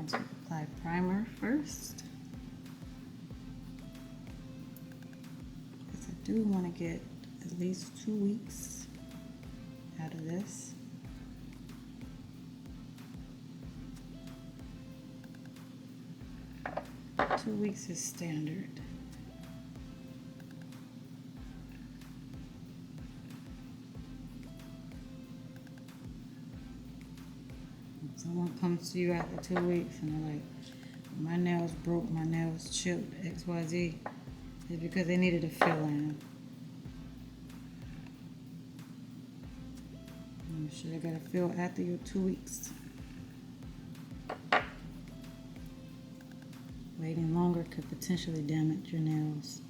to apply primer first, because I do want to get at least 2 weeks out of this. Two weeks is standard. If someone comes to you after 2 weeks and they're like, my nails broke, my nails chipped, XYZ, it's because they needed a fill-in. You should have got a fill after your 2 weeks. Waiting longer could potentially damage your nails.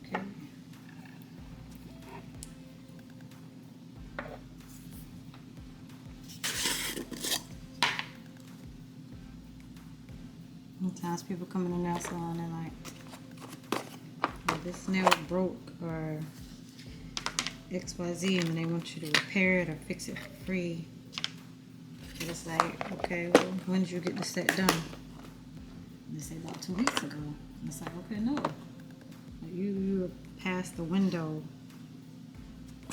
Okay. Sometimes people come in the nail salon and like, oh, this nail broke or XYZ, and they want you to repair it or fix it for free. And it's like, okay, well, when did you get the set done? And they say about 2 weeks ago. And it's like, okay, no. You were past the window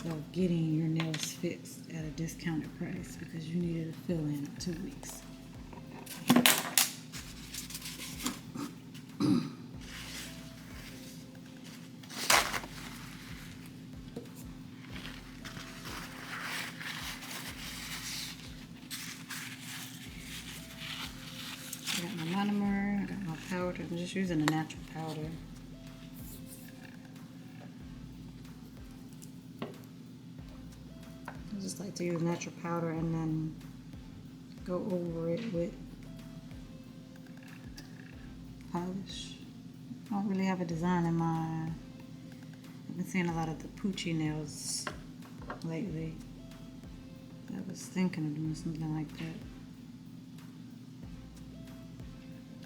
of getting your nails fixed at a discounted price because you needed a fill-in of 2 weeks. I got my monomer, I got my powder. I'm just using a natural powder. I just like to use natural powder and then go over it with polish. I don't really have a design in mind. I've been seeing a lot of the poochy nails lately. I was thinking of doing something like that.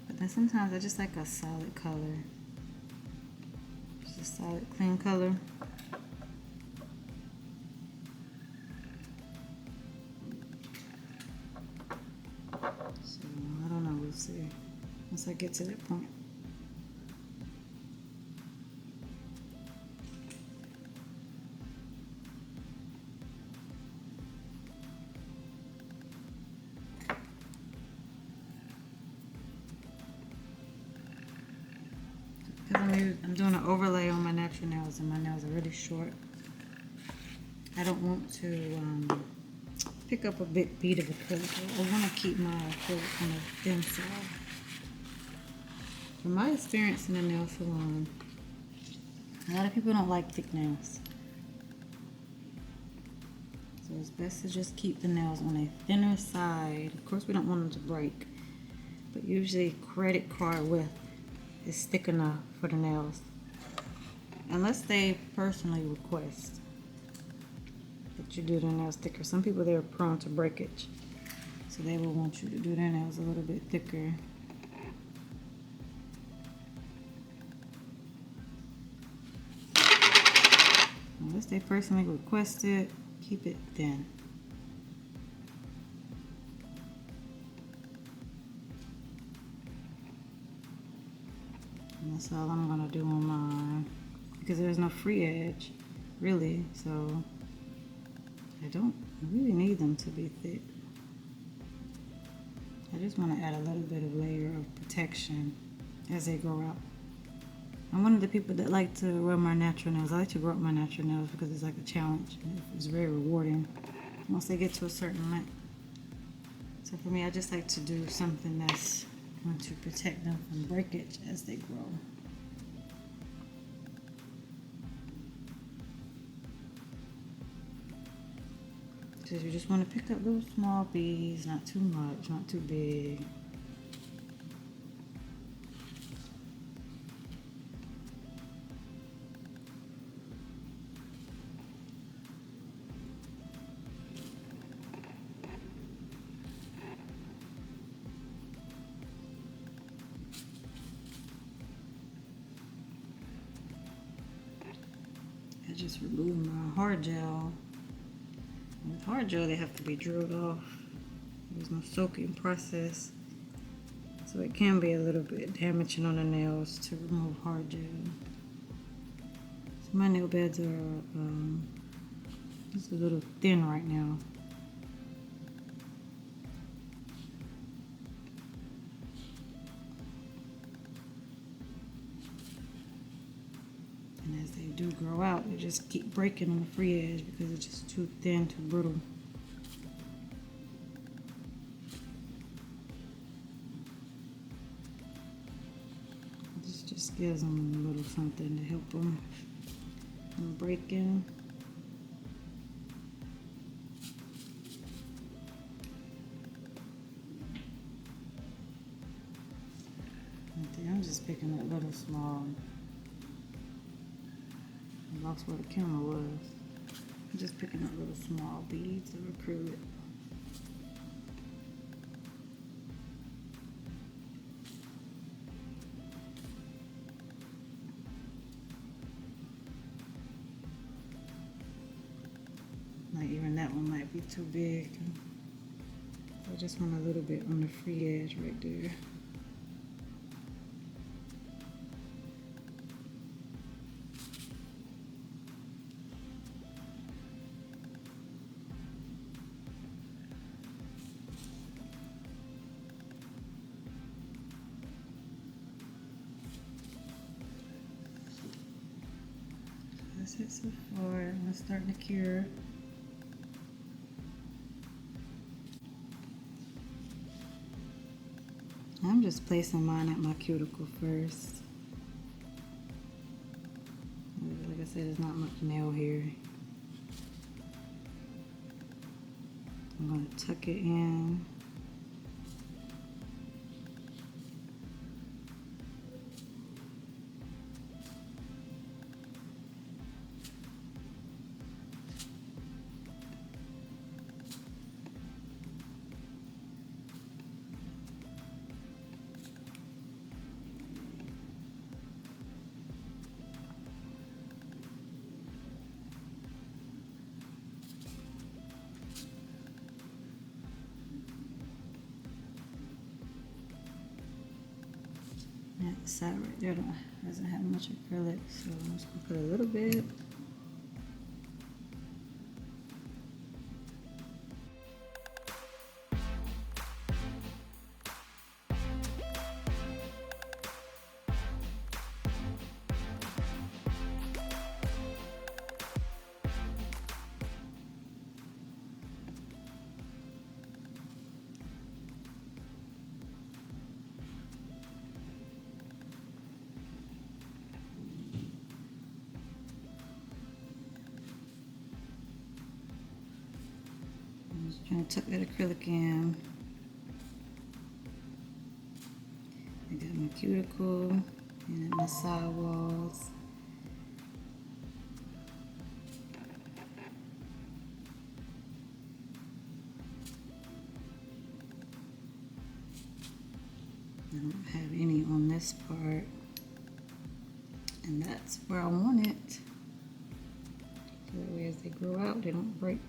But then sometimes I just like a solid color. Just a solid, clean color. So, I don't know, we'll see. Once I get to that point. I'm doing an overlay on my natural nails, and my nails are really short. I don't want to pick up a big bead of acrylic. I want to keep my acrylic on the thin side. From my experience in the nail salon, a lot of people don't like thick nails. So it's best to just keep the nails on a thinner side. Of course, we don't want them to break, but usually credit card width is thick enough for the nails, unless they personally request that you do their nails thicker. Some people, they're prone to breakage, so they will want you to do their nails a little bit thicker. Unless they personally request it, keep it thin. And that's all I'm gonna do on mine, because there's no free edge, really, so I don't really need them to be thick. I just want to add a little bit of layer of protection as they grow out. I'm one of the people that like to rub my natural nails. I like to grow up my natural nails because it's like a challenge. It's very rewarding once they get to a certain length. So for me, I just like to do something that's going to protect them from breakage as they grow. So you just want to pick up those small beads, not too much, not too big. I just removed my hard gel. With hard gel, they have to be drilled off. There's no soaking process. So it can be a little bit damaging on the nails to remove hard gel. So my nail beds are just a little thin right now. And as they do grow out, they just keep breaking on the free edge because it's just too thin, too brittle. This just gives them a little something to help them from breaking. I'm just picking up little small. I lost where the camera was. I'm just picking up little small beads of acrylic. Like even that one might be too big. I just want a little bit on the free edge right there. That's it so far. I'm gonna start to cure. I'm just placing mine at my cuticle first. Like I said, there's not much nail here. I'm gonna tuck it in. That side right there doesn't have much acrylic, so I'm just gonna put a little bit. Just trying to tuck that acrylic in. I got my cuticle and my side walls. I don't have any on this part, and that's where I want it. So that way as they grow out, they don't break.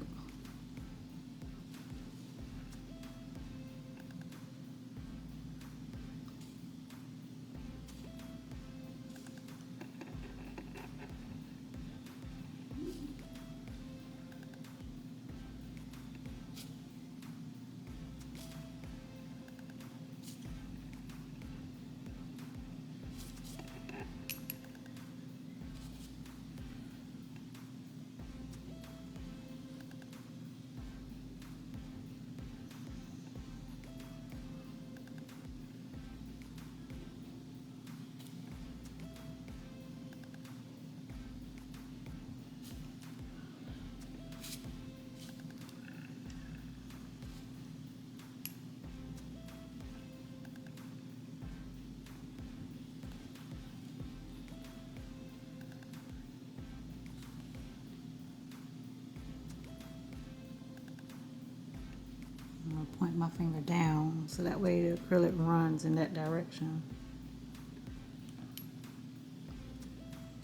I'm going to point my finger down so that way the acrylic runs in that direction.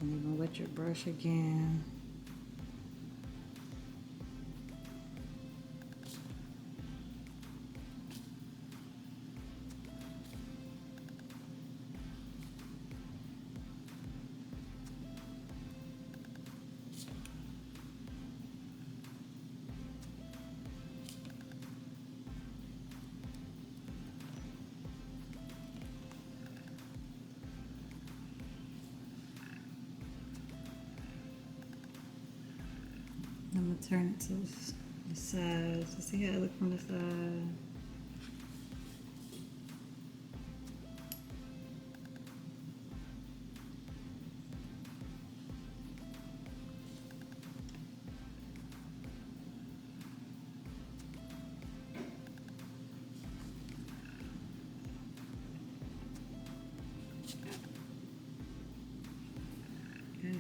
And you're going to wet your brush again. I'm gonna turn it to the sides to see how it looks from the side. Okay,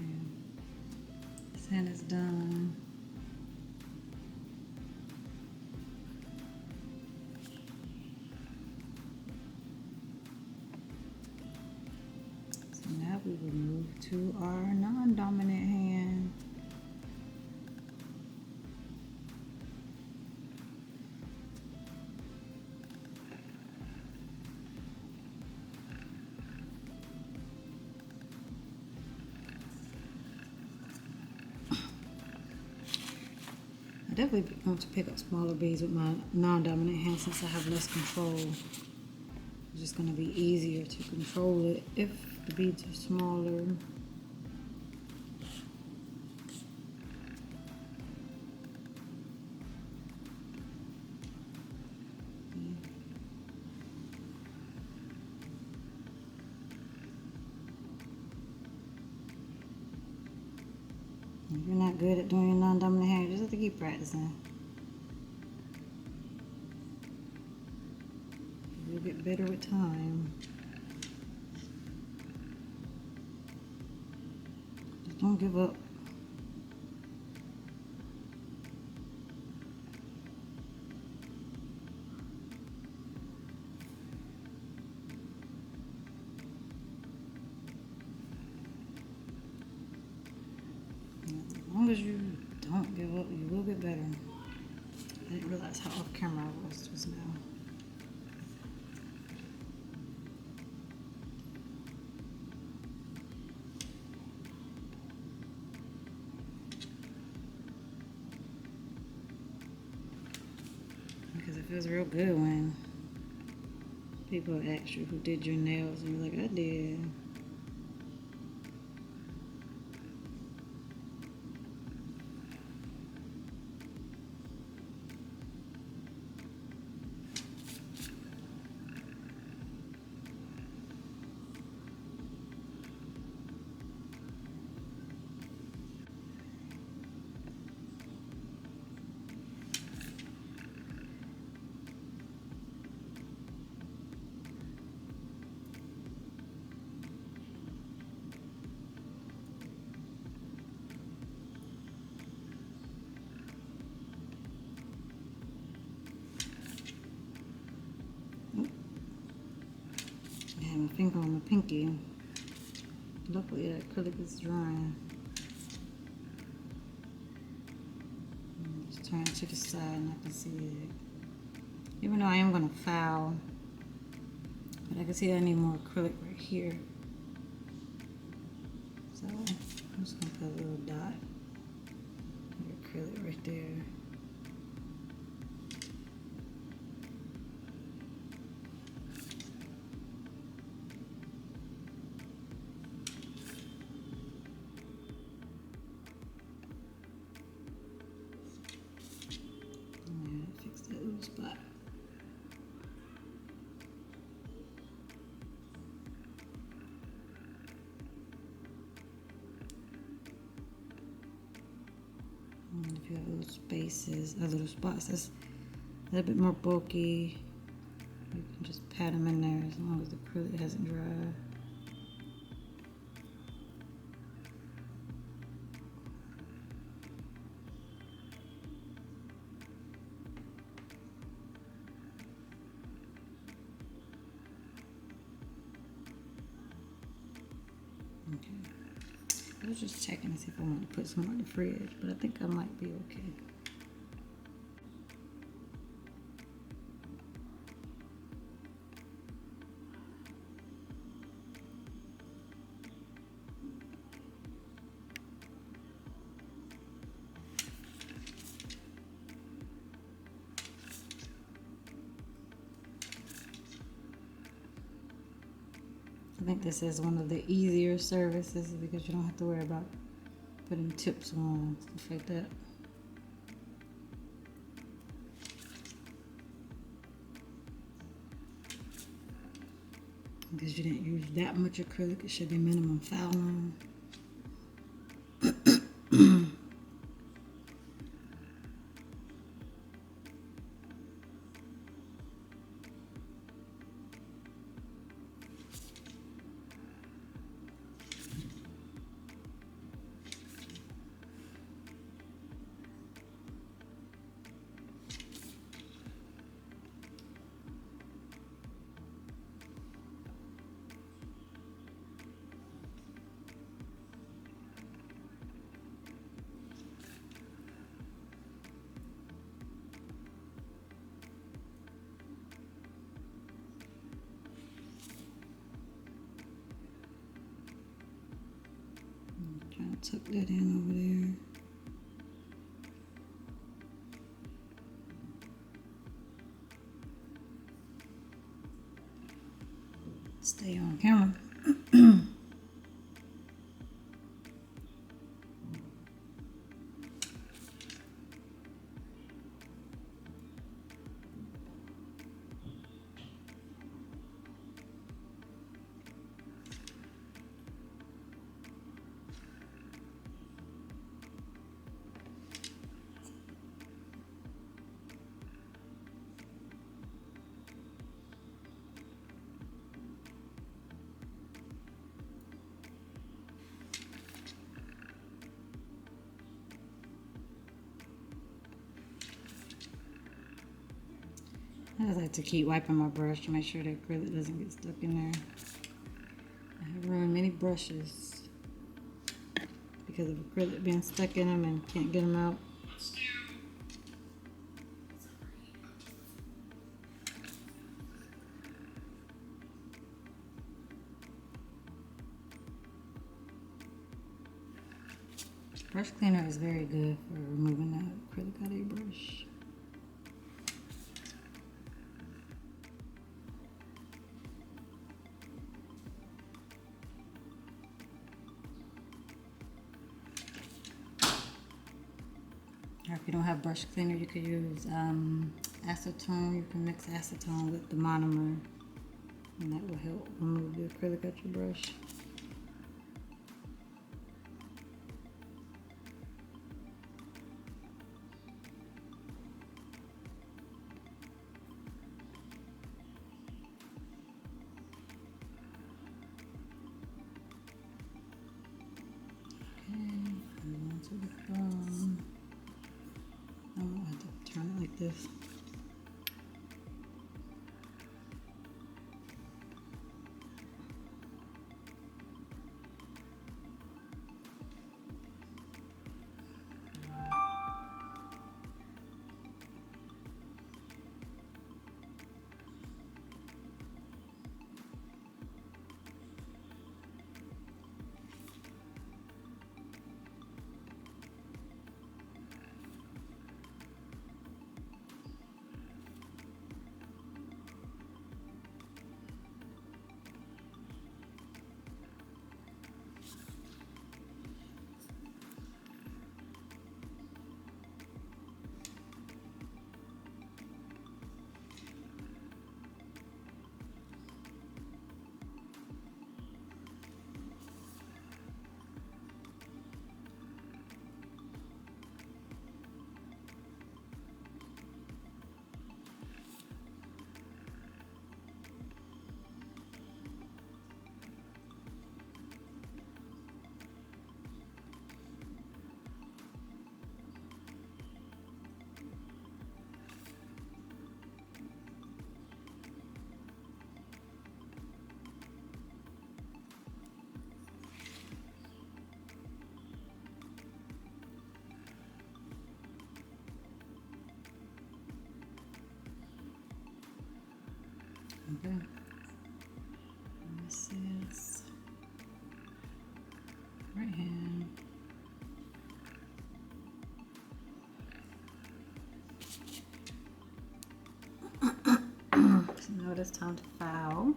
this hand is done. So now we will move to our non-dominant hand. I definitely want to pick up smaller beads with my non-dominant hand since I have less control. It's just going to be easier to control it if the beads are smaller. If you're not good at doing your non-dominant hand, you just have to keep practicing. You'll get better with time. Just don't give up. As long as you don't give up, you will get better. I didn't realize how off camera I was just now. Because it feels real good when people ask you who did your nails and you're like, I did. I have my finger on my pinky. Luckily, the acrylic is drying. Just turn it to the side and I can see it. Even though I am going to foul, but I can see I need more acrylic right here. So I'm just going to put a little dot of acrylic right there. Fix that little spot. And if you have little spaces, little spots that's a little bit more bulky, you can just pat them in there as long as the acrylic hasn't dried. Okay. I was just checking to see if I wanted to put some in the fridge, but I think I might be okay. I think this is one of the easier services because you don't have to worry about putting tips on, stuff like that. because you didn't use that much acrylic, it should be minimum fouling. Trying to tuck that in over there. Stay on camera. I like to keep wiping my brush to make sure the acrylic doesn't get stuck in there. I have ruined many brushes because of acrylic being stuck in them and can't get them out. Brush cleaner is very good for removing that acrylic out of your brush. Or if you don't have brush cleaner, you could use acetone. You can mix acetone with the monomer, and that will help remove the acrylic out your brush. To the bottom. I don't have to turn it like this. Okay. This is right hand. So now it's time to file.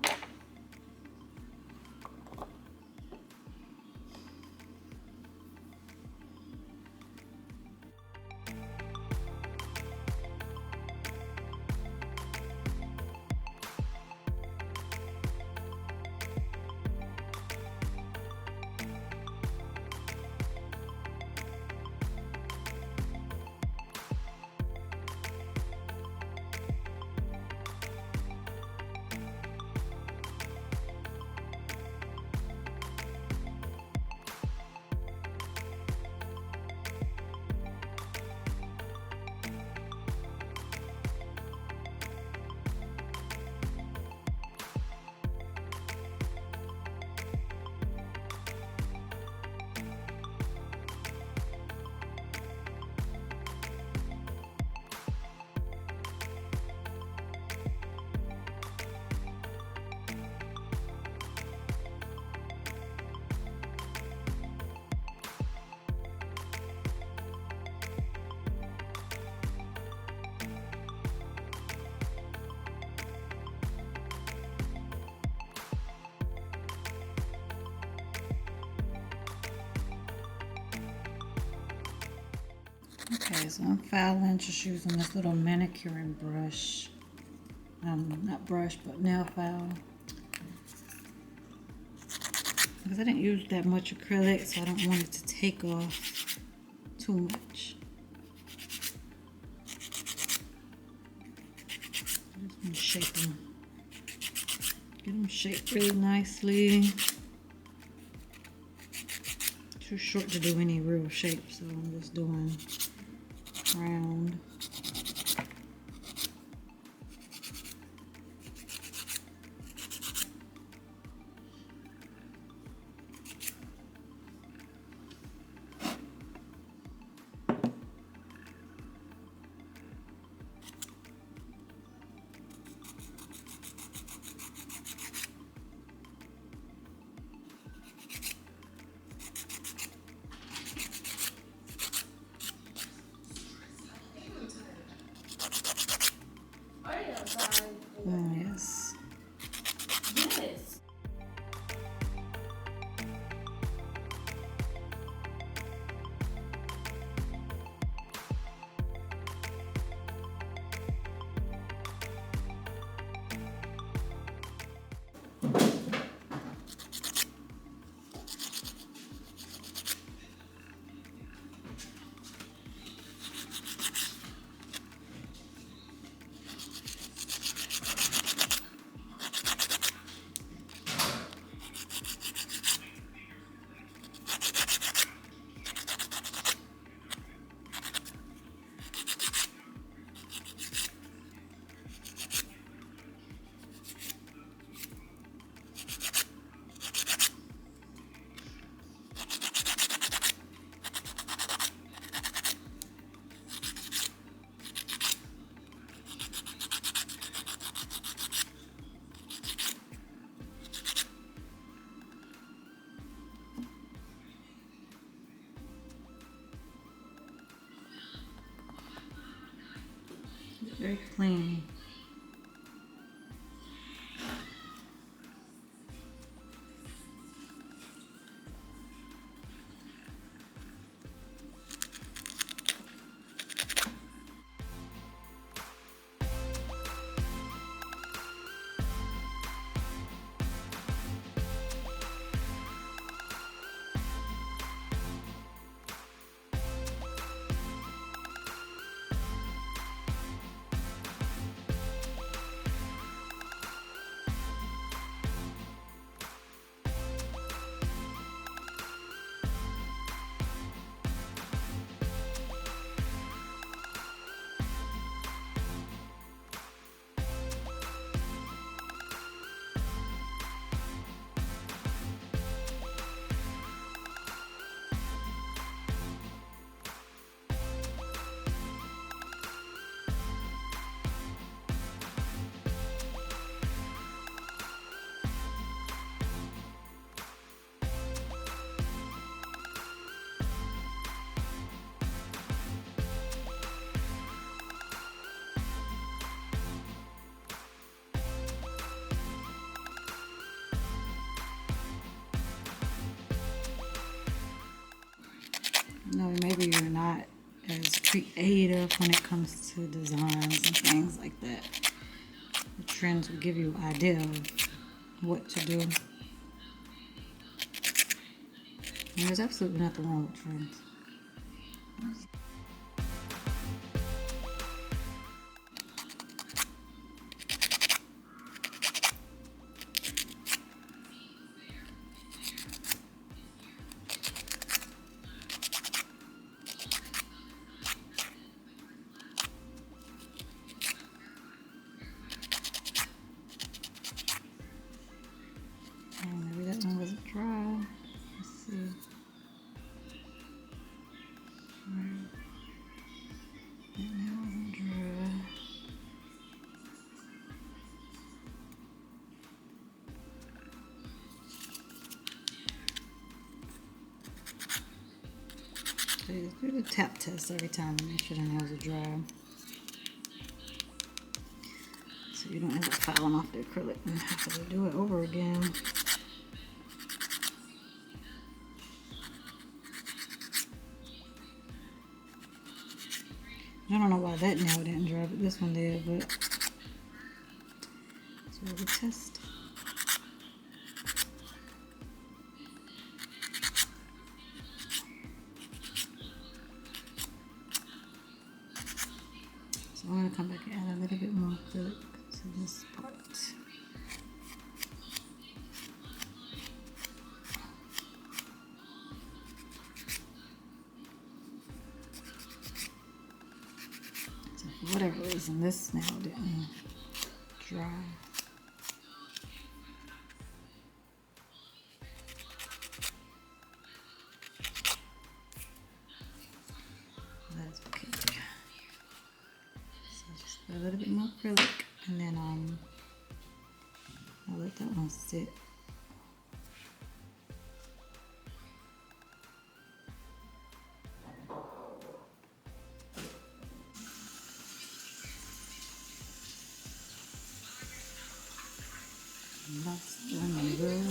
Okay, so I'm filing, just using this little manicuring brush. Not brush, but nail file. Because I didn't use that much acrylic, so I don't want it to take off too much. I'm just gonna shape them. Get them shaped really nicely. Too short to do any real shape, so I'm just doing round. Yes. Yes. Very clean. No, maybe you're not as creative when it comes to designs and things like that. The trends will give you an idea of what to do. And there's absolutely nothing wrong with trends. And maybe that one wasn't dry. Let's see. That one wasn't dry. So you do the tap test every time to make sure the nails are dry. So you don't end up filing off the acrylic and have to do it over again. I don't know why that nail didn't dry, but this one did, but so we'll test. So I'm gonna come back and add a little bit more acrylic to this part. So for whatever reason, this nail didn't dry. That's okay. So just put a little bit more acrylic, and then I'll let that one sit. Lost on the road.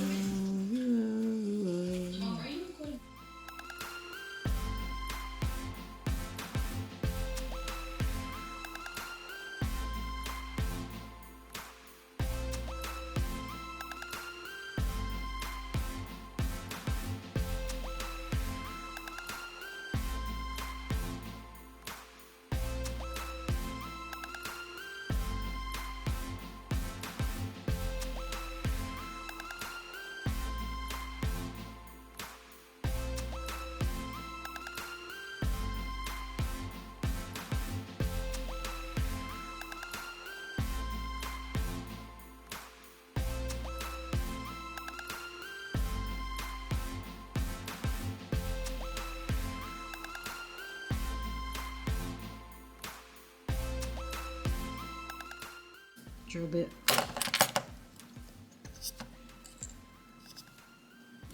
Drill bit.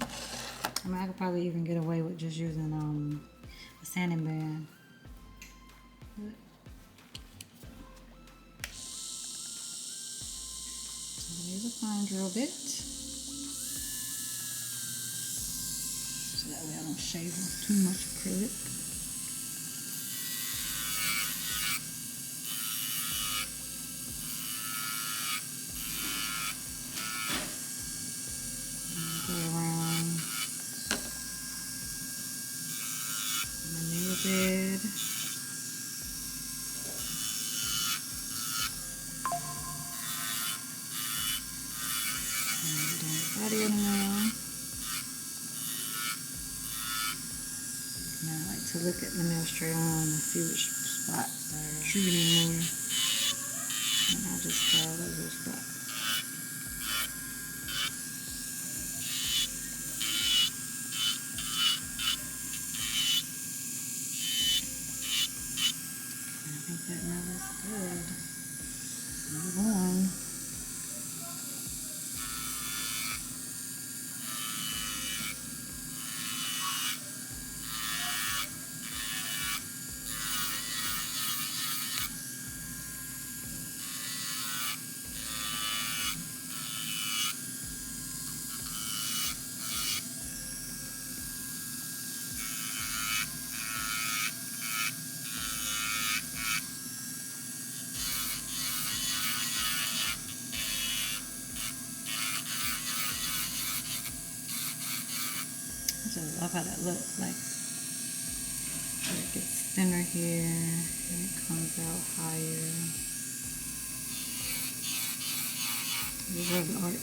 I mean, I could probably even get away with just using a sanding band. But here's a fine drill bit, so that way I don't shave off too much acrylic. Go around my nail bed. And down the body of the nail. And I like to look at the nail straight on and see which spots are shooting more. And I just follow those spots. I think that now looks good. Move on. I just love how that looks. Like it gets thinner here and it comes out higher. These are the art.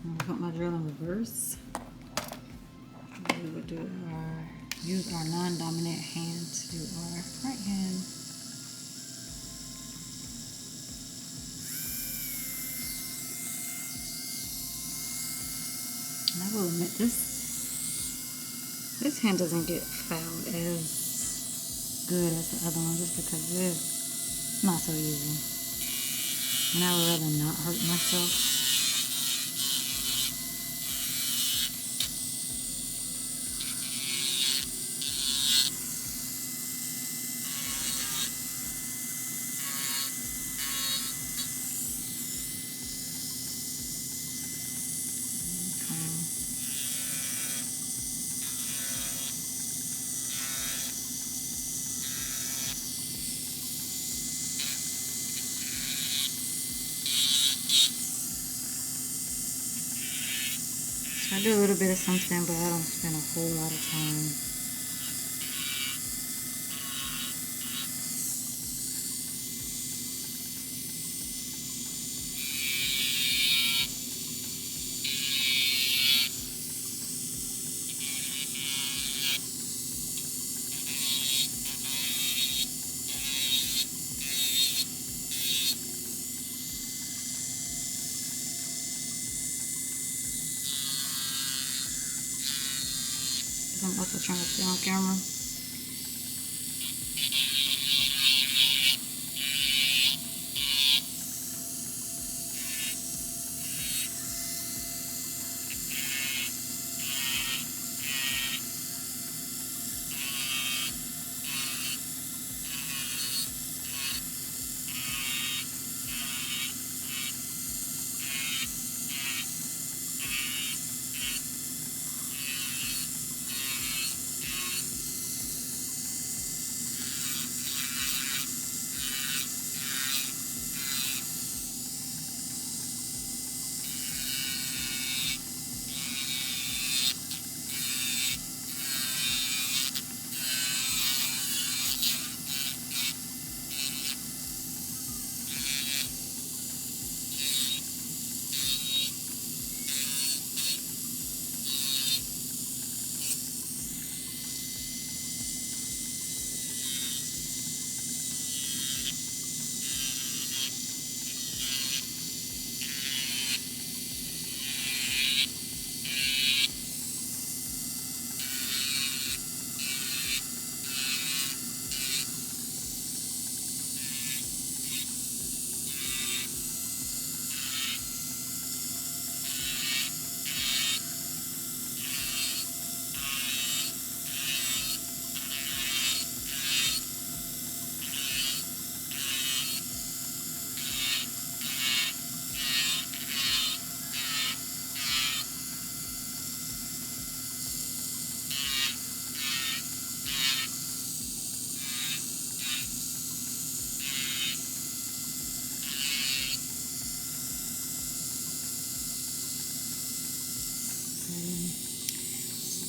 I'm gonna put my drill in reverse. We would use our non-dominant hand to do our right hand. And I will admit this hand doesn't get filed as good as the other one just because it's not so easy. And I would rather not hurt myself. I do a little bit of something, but I don't spend a whole lot of time. I'm also trying to stay on camera.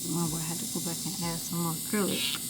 Remember, I had to go back and add some more acrylic.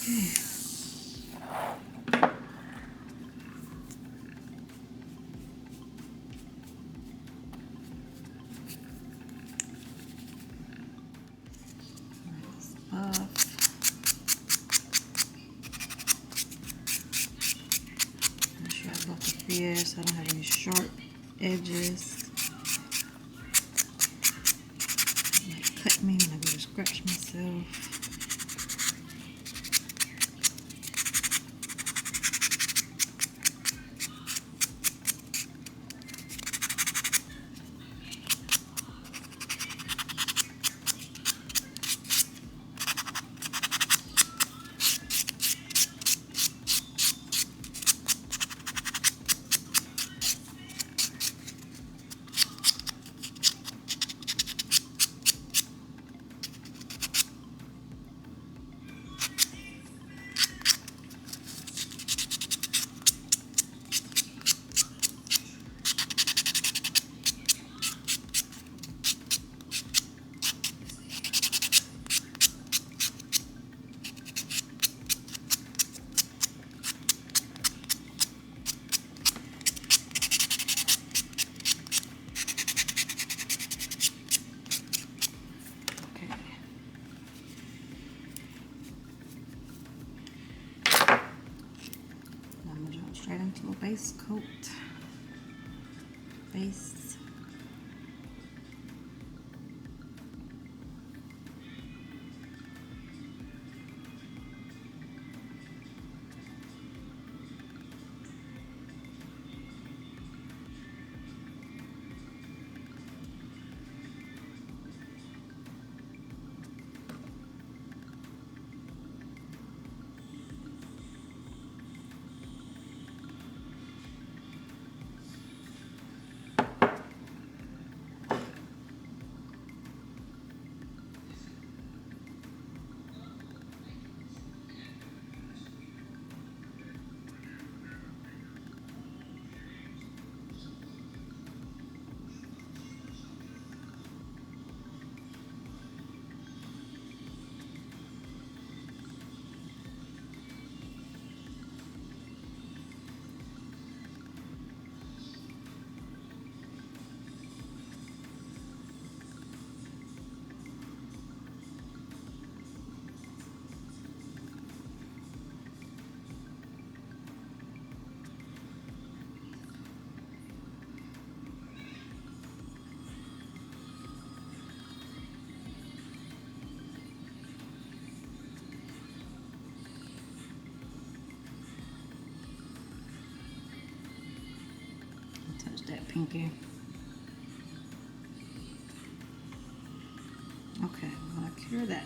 Make sure I buff the here so I don't have any sharp edges. It might cut me when I go to scratch myself. Straight into a base coat. Base. Touch that pinky. Okay, I'm gonna cure that.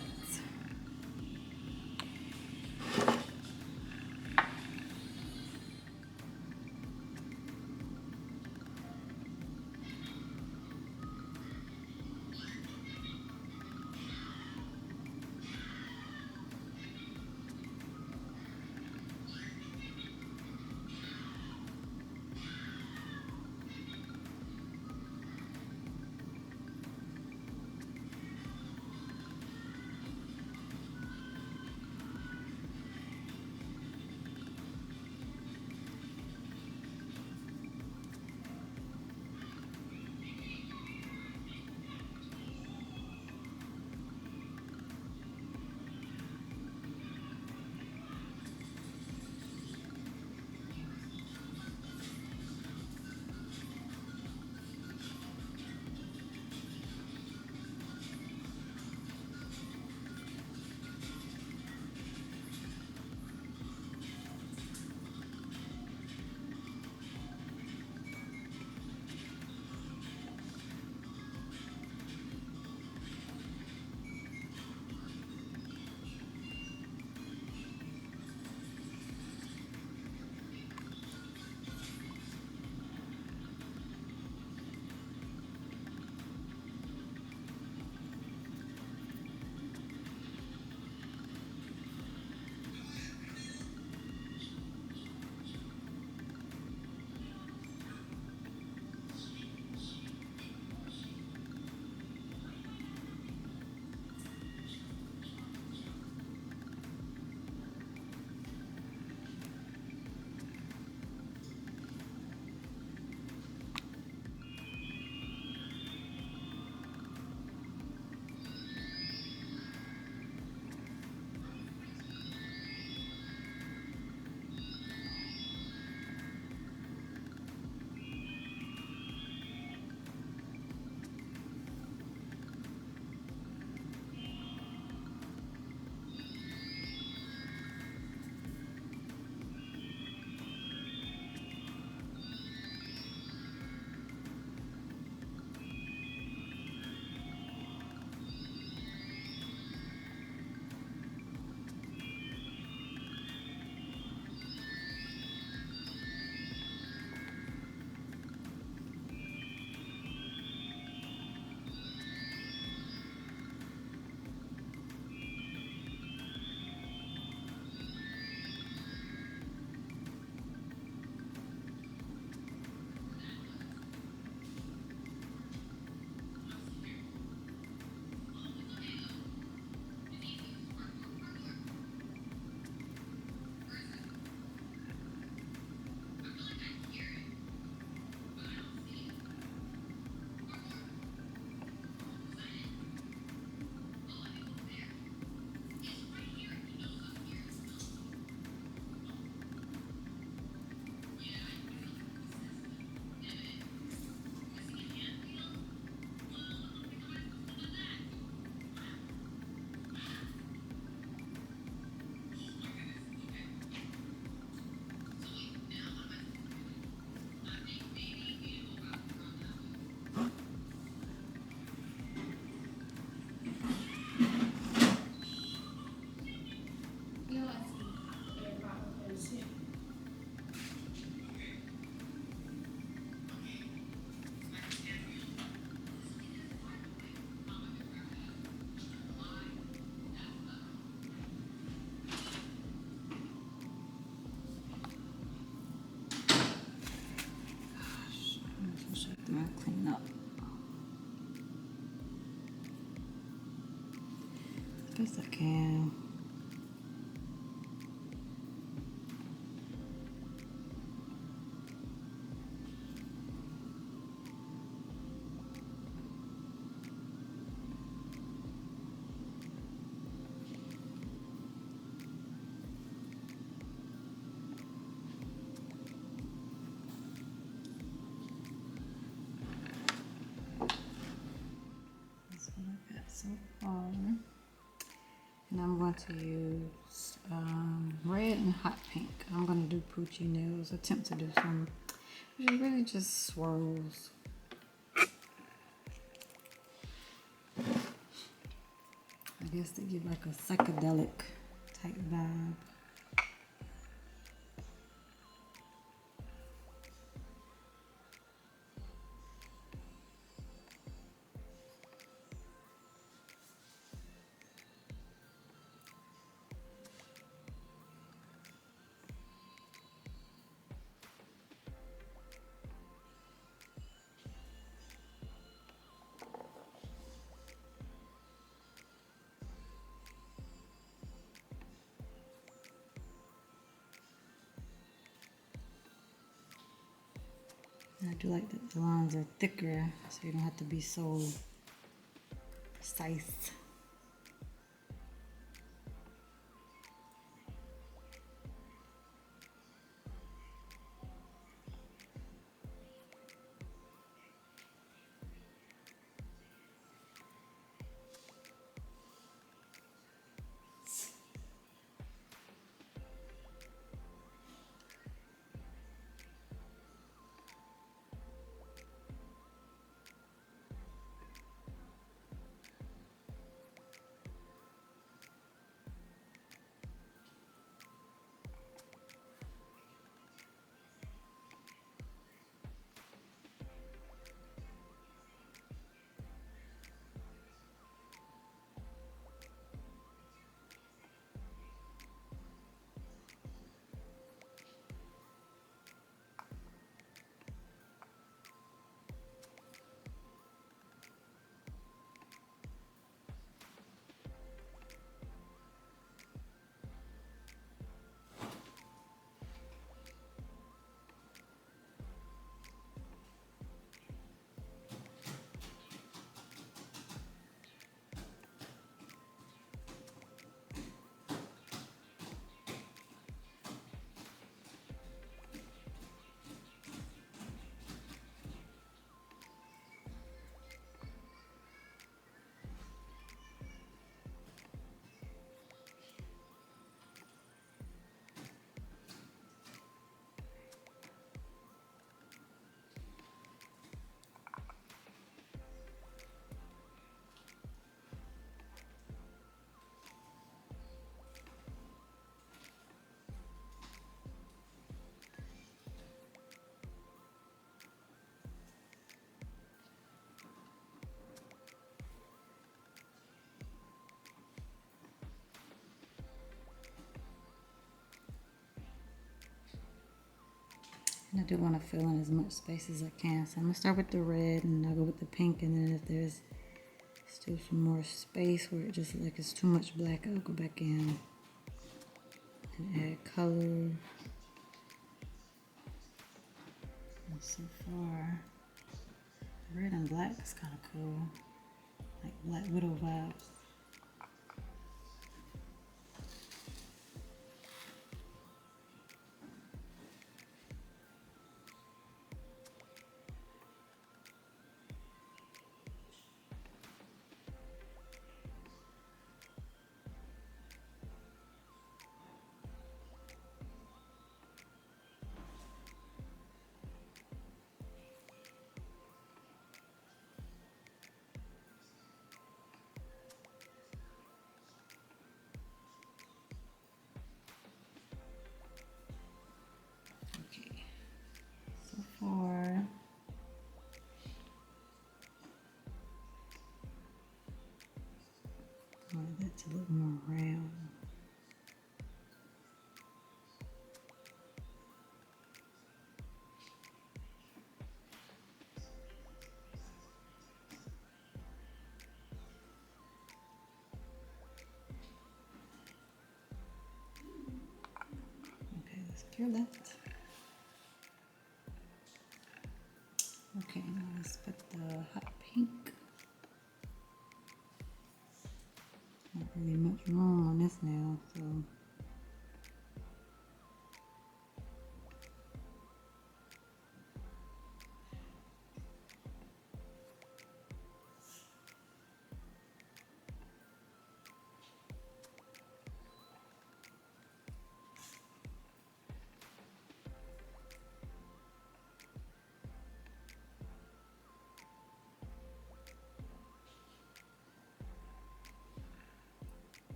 Best I can. That's what I got so far. And I'm going to use red and hot pink. I'm going to do Poochie nails, attempt to do some, which is really just swirls. I guess they give like a psychedelic type vibe. I do like that the lines are thicker, so you don't have to be so precise. And I do want to fill in as much space as I can. So I'm going to start with the red and I'll go with the pink. And then if there's still some more space where it just like it's too much black, I'll go back in and add color. And so far, red and black is kind of cool. Like Black Widow vibes. Okay, so far, I want that to look more round. your left. Okay, now let's put the hot pink. Not really much room on this nail, so.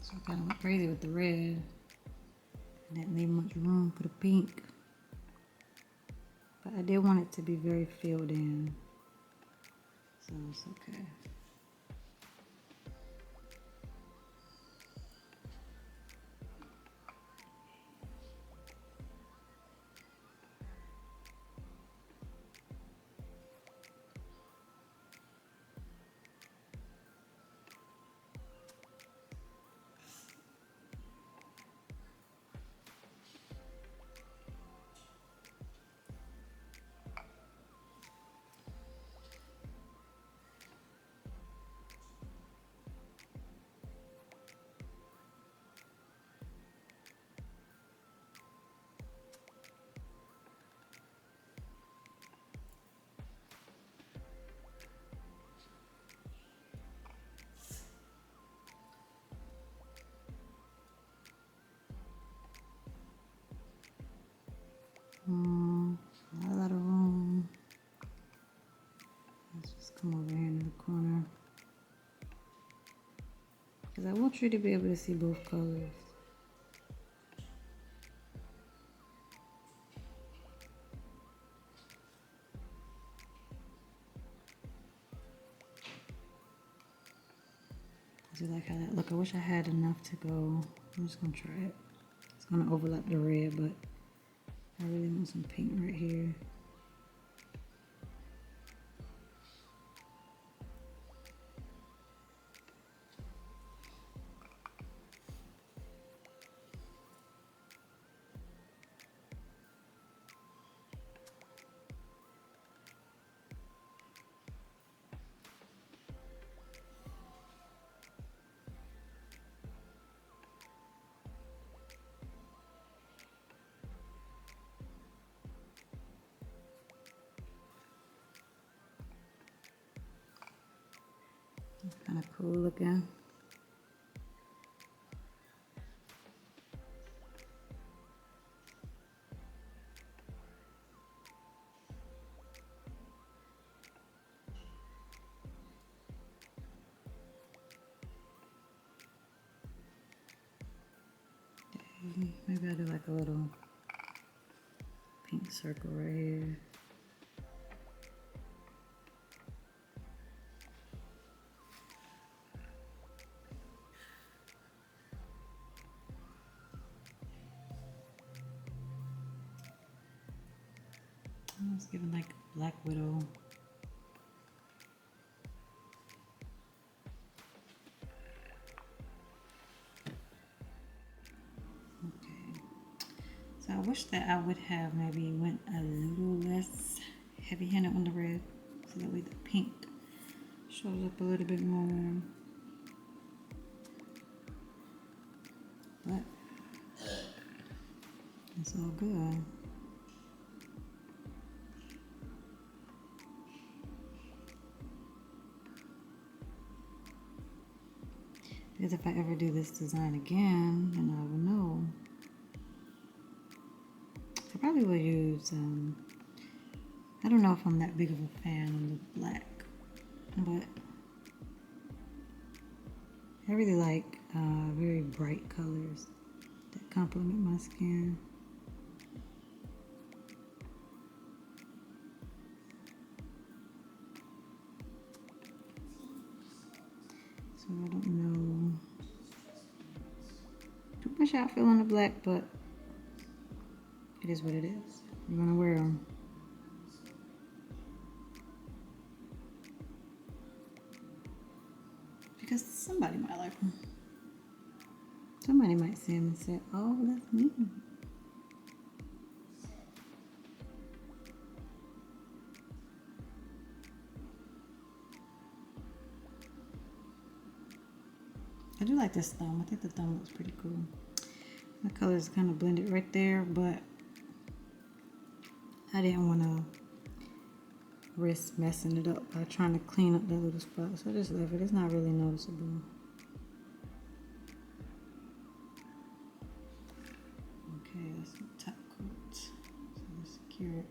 So I kind of went crazy with the red. I didn't leave much room for the pink. But I did want it to be very filled in. So it's okay. Not a lot of room. Let's just come over here in the corner. Because I want you to be able to see both colors. I do like how that look. I wish I had enough to go. I'm just gonna try it. It's gonna overlap the red, but I really want some pink right here. Kind of cool looking. Maybe I'll do like a little pink circle right here. I was giving like Black Widow. Okay. So I wish that I would have maybe went a little less heavy-handed on the red, so that way the pink shows up a little bit more. But it's all good. Because if I ever do this design again, then I will know. I probably will use, I don't know if I'm that big of a fan of the black. but I really like very bright colors that complement my skin. So I don't know too much outfit on the black, but it is what it is. I'm gonna wear them. Because somebody might like them. Somebody might see them and say, oh, that's me. I do like this thumb. I think the thumb looks pretty cool. The color is kind of blended right there, but I didn't want to risk messing it up by trying to clean up that little spot. So I just left it. It's not really noticeable. Okay, that's the top coat. So let's secure it.